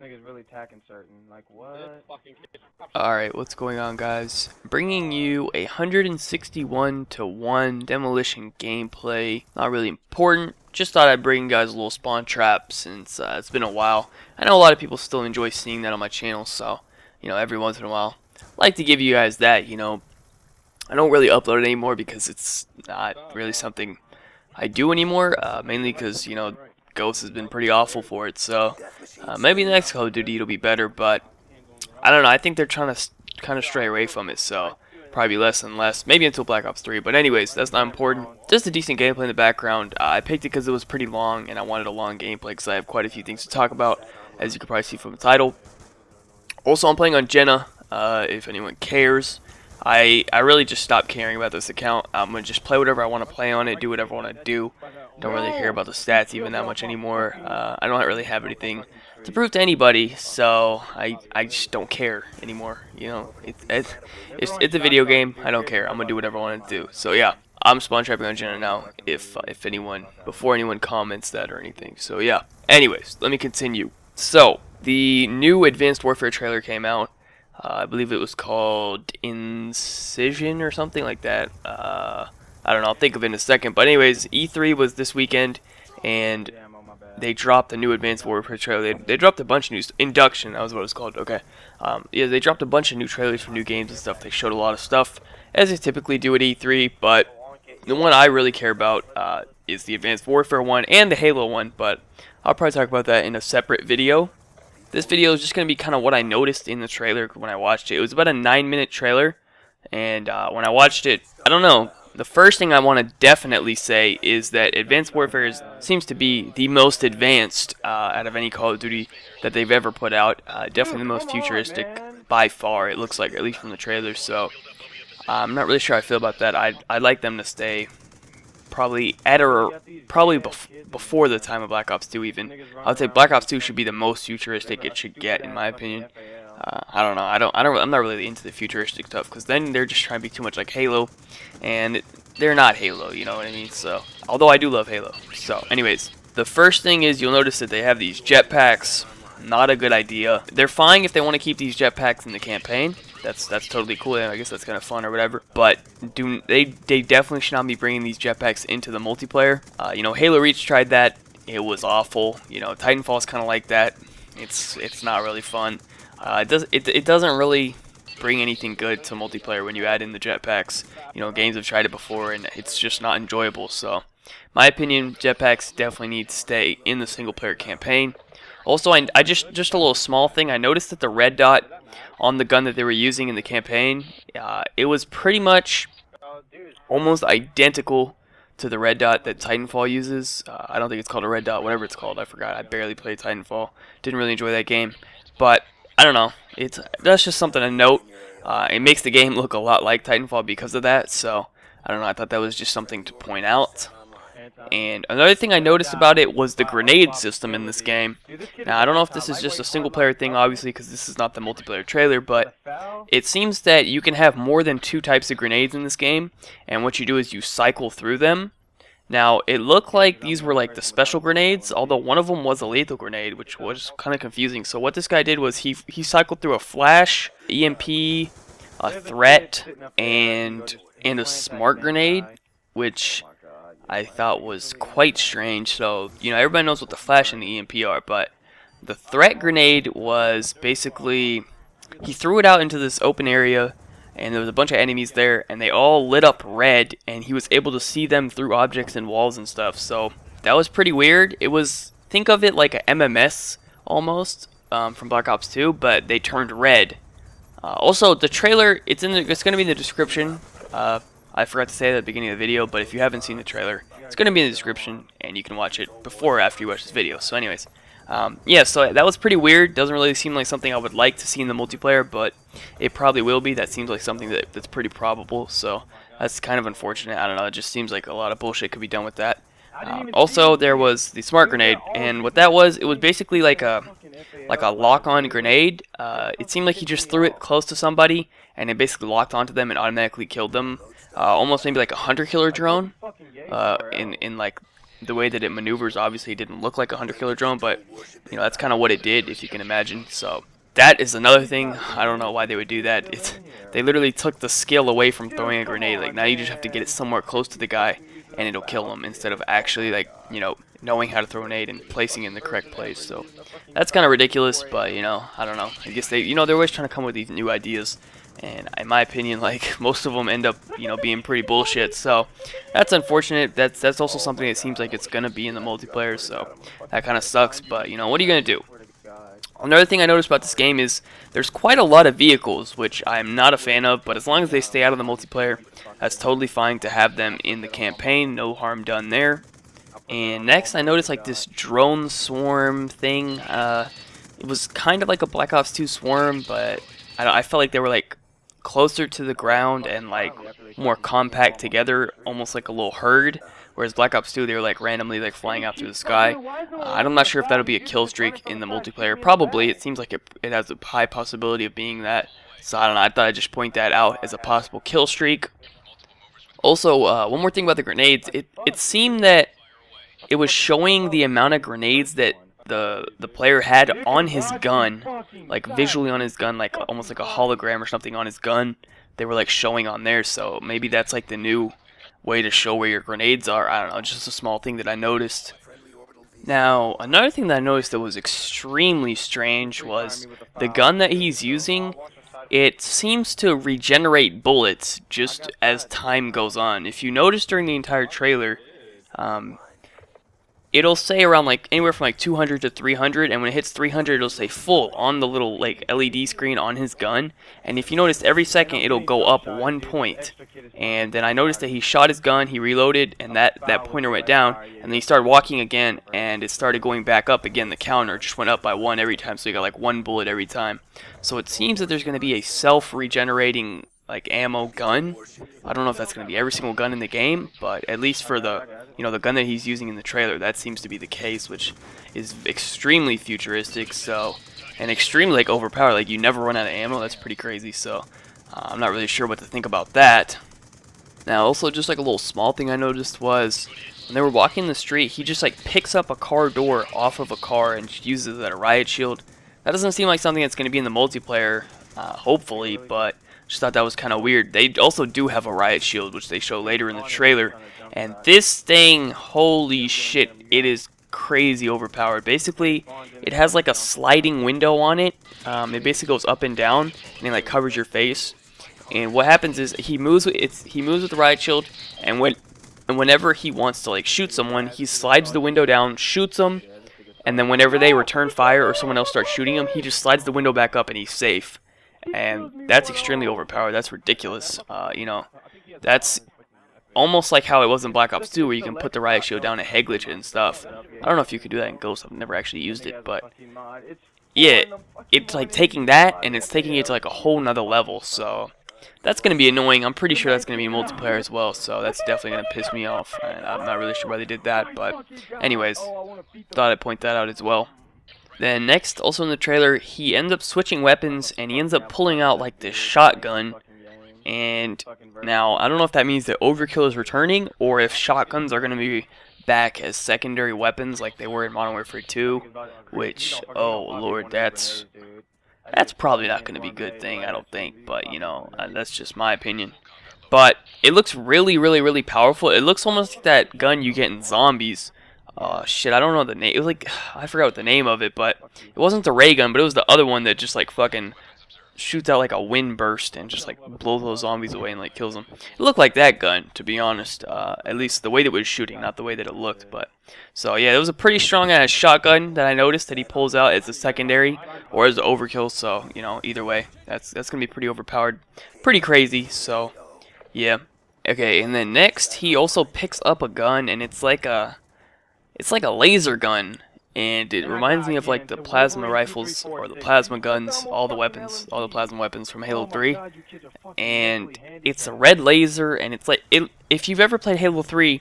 nigga's really attacking certain. Like, what? Alright, what's going on, guys? Bringing you a 161 to 1 demolition gameplay. Not really important. Just thought I'd bring you guys a little spawn trap since it's been a while. I know a lot of people still enjoy seeing that on my channel, so, every once in a while. I like to give you guys that, I don't really upload it anymore because it's not really something I do anymore, mainly because, Ghost has been pretty awful for it, so maybe the next Call of Duty it'll be better, but I don't know. I think they're trying to kind of stray away from it, so probably less and less. Maybe until Black Ops 3. But anyways, that's not important. Just a decent gameplay in the background. I picked it because it was pretty long, and I wanted a long gameplay because I have quite a few things to talk about, as you can probably see from the title. Also, I'm playing on Jenna, if anyone cares. I really just stopped caring about this account. I'm going to just play whatever I want to play on it, do whatever I want to do. Don't really care about the stats even that much anymore. I don't really have anything to prove to anybody, so I just don't care anymore. It's a video game. I don't care. I'm going to do whatever I want to do. So yeah, I'm spawn trapping on Jenna now, before anyone comments that or anything. So yeah, anyways, let me continue. So, the new Advanced Warfare trailer came out. I believe it was called Incision or something like that. I don't know, I'll think of it in a second. But anyways, E3 was this weekend, and they dropped a new Advanced Warfare trailer. They dropped a bunch of new Induction, that was what it was called, okay. Yeah, they dropped a bunch of new trailers for new games and stuff. They showed a lot of stuff, as they typically do at E3, but the one I really care about is the Advanced Warfare one and the Halo one, but I'll probably talk about that in a separate video. This video is just going to be kind of what I noticed in the trailer when I watched it. It was about a 9-minute trailer, and when I watched it, I don't know, the first thing I want to definitely say is that Advanced Warfare seems to be the most advanced out of any Call of Duty that they've ever put out. Definitely the most futuristic by far, it looks like, at least from the trailer, so I'm not really sure how I feel about that. I'd like them to stay probably before the time of Black Ops 2 even. I would say Black Ops 2 should be the most futuristic it should get, in my opinion. I don't know. I'm not really into the futuristic stuff because then they're just trying to be too much like Halo, and they're not Halo. You know what I mean? So, although I do love Halo. So, anyways, the first thing is you'll notice that they have these jetpacks. Not a good idea. They're fine if they want to keep these jetpacks in the campaign. That's totally cool. I guess that's kind of fun or whatever. But they definitely should not be bringing these jetpacks into the multiplayer. Halo Reach tried that. It was awful. Titanfall is kind of like that. It's not really fun. It doesn't really bring anything good to multiplayer when you add in the jetpacks. Games have tried it before and it's just not enjoyable. So, my opinion, jetpacks definitely need to stay in the single player campaign. Also, I just a little small thing. I noticed that the red dot on the gun that they were using in the campaign, it was pretty much almost identical to the red dot that Titanfall uses. I don't think it's called a red dot, whatever it's called. I forgot. I barely played Titanfall. Didn't really enjoy that game. But I don't know. That's just something to note. It makes the game look a lot like Titanfall because of that. So I don't know. I thought that was just something to point out. And another thing I noticed about it was the grenade system in this game. Now, I don't know if this is just a single player thing, obviously, because this is not the multiplayer trailer, but it seems that you can have more than 2 types of grenades in this game, and what you do is you cycle through them. Now, it looked like these were like the special grenades, although one of them was a lethal grenade, which was kind of confusing. So what this guy did was he cycled through a flash, EMP, a threat, and a smart grenade, which I thought was quite strange. So, everybody knows what the flash and the EMP are, but the threat grenade was basically, he threw it out into this open area, and there was a bunch of enemies there, and they all lit up red, and he was able to see them through objects and walls and stuff. So, that was pretty weird. It was, think of it like a MMS, almost, from Black Ops 2, but they turned red. Also, the trailer, it's going to be in the description. I forgot to say that at the beginning of the video, but if you haven't seen the trailer, it's going to be in the description, and you can watch it before or after you watch this video. So anyways, yeah, so that was pretty weird. Doesn't really seem like something I would like to see in the multiplayer, but it probably will be. That seems like something that's pretty probable, so that's kind of unfortunate. I don't know, it just seems like a lot of bullshit could be done with that. Also, there was the smart grenade, and what that was, it was basically like a lock-on grenade. It seemed like he just threw it close to somebody, and it basically locked onto them and automatically killed them. Almost maybe like a hunter-killer drone, in like the way that it maneuvers obviously didn't look like a hunter killer drone, but that's kind of what it did, if you can imagine. So that is another thing. I don't know why they would do that. They literally took the skill away from throwing a grenade. Like, now you just have to get it somewhere close to the guy and it'll kill him, instead of actually, like, knowing how to throw a grenade and placing it in the correct place. So that's kind of ridiculous, but I don't know. I guess they're always trying to come with these new ideas, and in my opinion, like, most of them end up being pretty bullshit. So that's unfortunate. That's also something that seems like it's gonna be in the multiplayer, so that kind of sucks. But what are you gonna do? Another thing I noticed about this game is there's quite a lot of vehicles, which I'm not a fan of, but as long as they stay out of the multiplayer, that's totally fine to have them in the campaign. No harm done there. And next, I noticed like this drone swarm thing. It was kind of like a Black Ops 2 swarm, but I felt like they were like closer to the ground and like more compact together, almost like a little herd. Whereas Black Ops 2, they were like randomly like flying out through the sky. I'm not sure if that'll be a kill streak in the multiplayer. Probably. It seems like it has a high possibility of being that. So I don't know. I thought I'd just point that out as a possible kill streak. Also, one more thing about the grenades. It seemed that it was showing the amount of grenades that the player had on his gun, like visually on his gun, like almost like a hologram or something on his gun. They were like showing on there. So maybe that's like the new way to show where your grenades are. I don't know, just a small thing that I noticed. Now, another thing that I noticed that was extremely strange was the gun that he's using. It seems to regenerate bullets just as time goes on. If you notice during the entire trailer, it'll say around like anywhere from like 200 to 300, and when it hits 300 it'll say full on the little like LED screen on his gun. And if you notice, every second it'll go up 1 point. And then I noticed that he shot his gun, he reloaded, and that pointer went down, and then he started walking again and it started going back up again. The counter just went up by 1 every time, so you got like 1 bullet every time. So it seems that there's going to be a self-regenerating like ammo gun. I don't know if that's going to be every single gun in the game, but at least for the the gun that he's using in the trailer, that seems to be the case, which is extremely futuristic. So, and extremely like overpowered. Like, you never run out of ammo. That's pretty crazy. So I'm not really sure what to think about that. Now, also, just like a little small thing I noticed was when they were walking the street, he just like picks up a car door off of a car and just uses it as a riot shield. That doesn't seem like something that's going to be in the multiplayer, hopefully, but just thought that was kind of weird. They also do have a riot shield, which they show later in the trailer. And this thing, holy shit, it is crazy overpowered. Basically, it has like a sliding window on it. It basically goes up and down, and it like covers your face. And what happens is he moves with the riot shield, and whenever he wants to like shoot someone, he slides the window down, shoots them, and then whenever they return fire or someone else starts shooting him, he just slides the window back up and he's safe. And that's extremely overpowered. That's ridiculous. That's almost like how it was in Black Ops 2, where you can put the riot shield down and head glitch it and stuff. I don't know if you could do that in Ghost. I've never actually used it, but yeah, it's like taking that and it's taking it to like a whole nother level. So that's going to be annoying. I'm pretty sure that's going to be multiplayer as well, so that's definitely going to piss me off. And I'm not really sure why they did that, but anyways, thought I'd point that out as well. Then next, also in the trailer, he ends up switching weapons and he ends up pulling out like this shotgun. And now, I don't know if that means that Overkill is returning, or if shotguns are going to be back as secondary weapons like they were in Modern Warfare 2, which, oh lord, that's probably not going to be a good thing, I don't think, but, that's just my opinion. But it looks really, really, really powerful. It looks almost like that gun you get in Zombies. Shit, I don't know the name. It was like, I forgot what the name of it, but it wasn't the ray gun, but it was the other one that just like fucking shoots out like a wind burst and just like blows those zombies away and like kills them. It looked like that gun, to be honest. At least the way that it was shooting, not the way that it looked. But so yeah, it was a pretty strong ass shotgun that I noticed that he pulls out as a secondary or as an overkill. So either way, that's gonna be pretty overpowered, pretty crazy. So yeah, okay. And then next, he also picks up a gun, and it's like a laser gun. And it reminds me of like the plasma rifles or the plasma guns, all the plasma weapons from Halo 3. And it's a red laser, and it's like, if you've ever played Halo 3,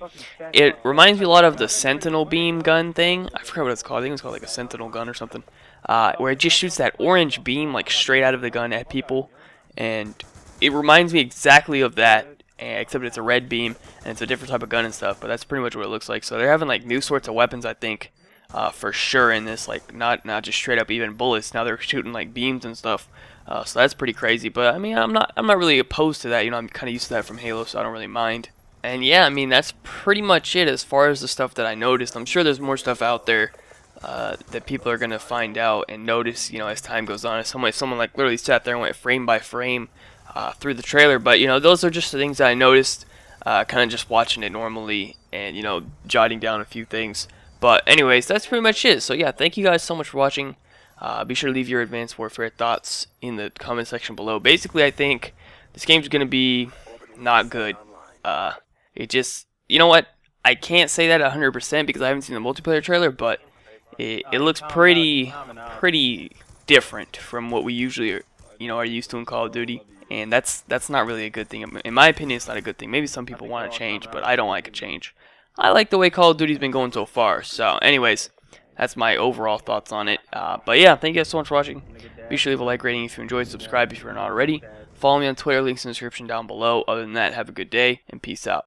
it reminds me a lot of the Sentinel beam gun thing. I forgot what it's called. I think it's called like a Sentinel gun or something. Where it just shoots that orange beam like straight out of the gun at people. And it reminds me exactly of that. and except it's a red beam and it's a different type of gun and stuff. But that's pretty much what it looks like. So they're having like new sorts of weapons, I think, for sure in this. Like not just straight up even bullets. Now they're shooting like beams and stuff. So that's pretty crazy. But I mean, I'm not really opposed to that. You know, I'm kind of used to that from Halo, so I don't really mind. And yeah, I mean, that's pretty much it as far as the stuff that I noticed. I'm sure there's more stuff out there that people are gonna find out and notice, you know, as time goes on. As someone like literally sat there and went frame by frame through the trailer. But you know, those are just the things that I noticed, kind of just watching it normally and you know, jotting down a few things. But anyways, that's pretty much it. So yeah, thank you guys so much for watching. Be sure to leave your Advanced Warfare thoughts in the comment section below. Basically, I think this game's gonna be not good. It just, you know what? I can't say that 100% because I haven't seen the multiplayer trailer, but it looks pretty different from what we usually, you know, are used to in Call of Duty, and that's not really a good thing. In my opinion, it's not a good thing. Maybe some people want to change, but I don't like a change. I like the way Call of Duty's been going so far. So, anyways, that's my overall thoughts on it. But yeah, thank you guys so much for watching. Be sure to leave a like rating if you enjoyed, subscribe if you're not already. Follow me on Twitter, links in the description down below. Other than that, have a good day, and peace out.